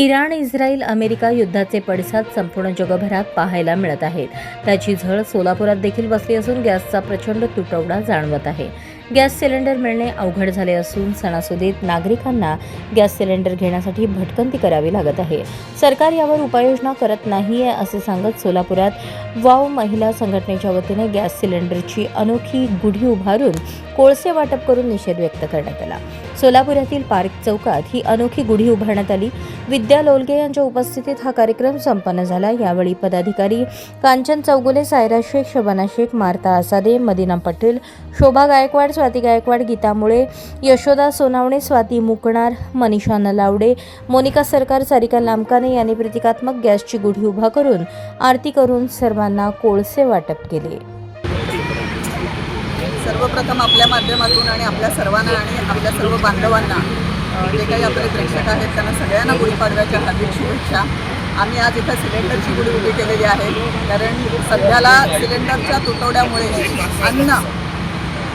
Iran, Israel, America युद्धाचे पडसाद संपूर्ण जगभरात पाहायला मिळत आहेत. त्याची झळ सोलापुरात देखील बसली असून गॅसचा प्रचंड तुटवडा जाणवत आहे. गॅस सिलेंडर मिळणे अवघड झाले असून सणासुदीत नागरिकांना गॅस सिलेंडर घेण्यासाठी भटकंती करावी लागत आहे. सरकार यावर उपाययोजना करत नाहीये असे सांगत सोलापुरात वाव महिला संघटनेच्या वतीने गॅस सिलेंडरची अनोखी गुढी उभारून कोळसे वाटप करून निषेध व्यक्त करण्यात आला. सोलापुरातील पार्क चौकात ही अनोखी गुढी उभारण्यात आली. विद्या लोलगे यांच्या उपस्थितीत हा कार्यक्रम संपन्न झाला. यावेळी पदाधिकारी कांचन चौगुले, सायरा शेख, शबाना शेख, मार्ता आसादे, मदिना पटेल, शोभा गायकवाड, स्वाती गायकवाड, गीता मुळे, यशोदा सोनावणे, स्वाती मुकणार, मनीषा नलावडे, मोनिका सरकार, सारिका लामकाने यांनी प्रतिकात्मक गॅसची गुढी उभा करून आरती करून सर्वांना कोळसे वाटप केले. सर्वप्रथम आपल्या माध्यमातून आणि आपल्या सर्वांना आणि आपल्या सर्व बांधवांना जे काही आपले प्रेक्षक आहेत त्यांना सगळ्यांना गुढीपाडव्याच्या हार्दिक शुभेच्छा. आम्ही आज इथं सिलेंडरची गुढी उभी केलेली आहे, कारण सध्याला सिलेंडरच्या तुटवड्यामुळे अन्न,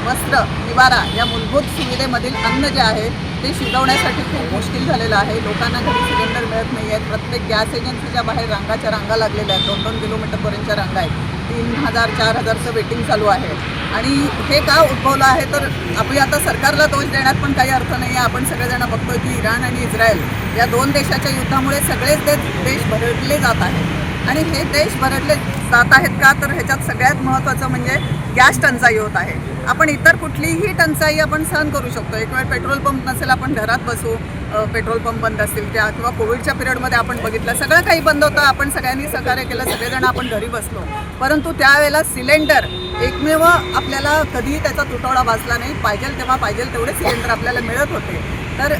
वस्त्र, निवारा या मूलभूत सुविधेमधील अन्न जे आहे ते शिजवण्यासाठी खूप मुश्किल झालेलं आहे. लोकांना घरी सिलेंडर मिळत नाही आहेत. प्रत्येक गॅस एजन्सीच्या बाहेर रांगा लागलेल्या आहेत. 2-2 किलोमीटरपर्यंतच्या रांगा आहेत. 3,000-4,000चं वेटिंग चालू आहे. आणि हे का उद्भवलं आहे तर आपण आता सरकारला दोष देण्यात पण काही अर्थ नाही आहे. आपण सगळेजण बघतोय की इराण आणि इस्रायल या दोन देशाच्या युद्धामुळे सगळेच देश भरडले जात आहेत. आणि हे देश भरडले जात आहेत का तर ह्याच्यात सगळ्यात महत्त्वाचं म्हणजे गॅस टंचाई होत आहे. आपण इतर कुठलीही टंचाई आपण सहन करू शकतो. एक वेळ पेट्रोल पंप नसेल, आपण घरात बसू, पेट्रोल पंप बंद असतील त्या, किंवा कोविडच्या पिरियडमध्ये आपण बघितलं सगळं काही बंद होतं. आपण सगळ्यांनी सहकार्य केलं, सगळेजण आपण घरी बसलो. परंतु त्यावेळेला सिलेंडर एकमेव आपल्याला कधीही त्याचा तुटवडा भासला नाही. पाहिजे तेव्हा पाहिजे तेवढे सिलेंडर आपल्याला मिळत होते. तर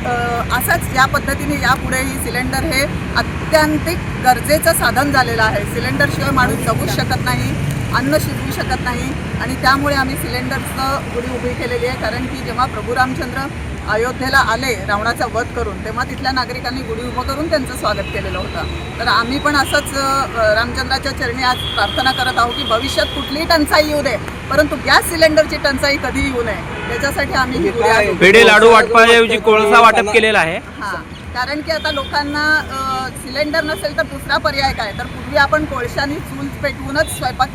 असाच या पद्धतीने यापुढेही सिलेंडर हे अत्याधिक गरजेचं साधन झालेलं आहे. सिलेंडरशिवाय माणूस जगूच शकत नाही, अन्न शिजवू शकत नाही. आणि त्यामुळे आम्ही सिलेंडरचं गुढी उभी केलेली आहे. कारण की जेव्हा प्रभू रामचंद्र अयोध्येला आले रावणाचा वध करून, तेव्हा तिथल्या नागरिकांनी गुढी उभं करून त्यांचं स्वागत केलेलं होतं. तर आम्ही पण असंच रामचंद्राच्या चरणी आज प्रार्थना करत आहोत की भविष्यात कुठलीही टंचाई येऊ दे, परंतु गॅस सिलेंडरची टंचाई कधी येऊ नये. त्याच्यासाठी आम्ही ही गुढी पेढे लाडू वाटपाऐवजी कोळसा वाटप केलेला आहे. हां, कारण की आता लोकांना सिलेंडर नसेल तर दुसरा पर्याय काय, तर पूर्वी आपण कोळशाने चूल पेटवूनच स्वयंपाक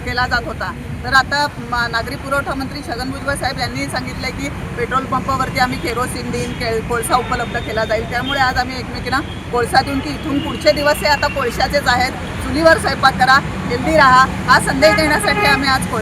केला जात होता. तर आता नागरी पुरवठा मंत्री छगन भुजबळ साहेब यांनी सांगितलं की पेट्रोल पंपावरती आम्ही केरोसिन देईन, कोळसा उपलब्ध केला जाईल. त्यामुळे आज आम्ही एकमेकींना कोळसा देऊन की इथून पुढचे दिवस हे आता कोळशाचेच आहेत, चुलीवर स्वयंपाक करा, हेल्दी राहा हा संदेश देण्यासाठी आम्ही आज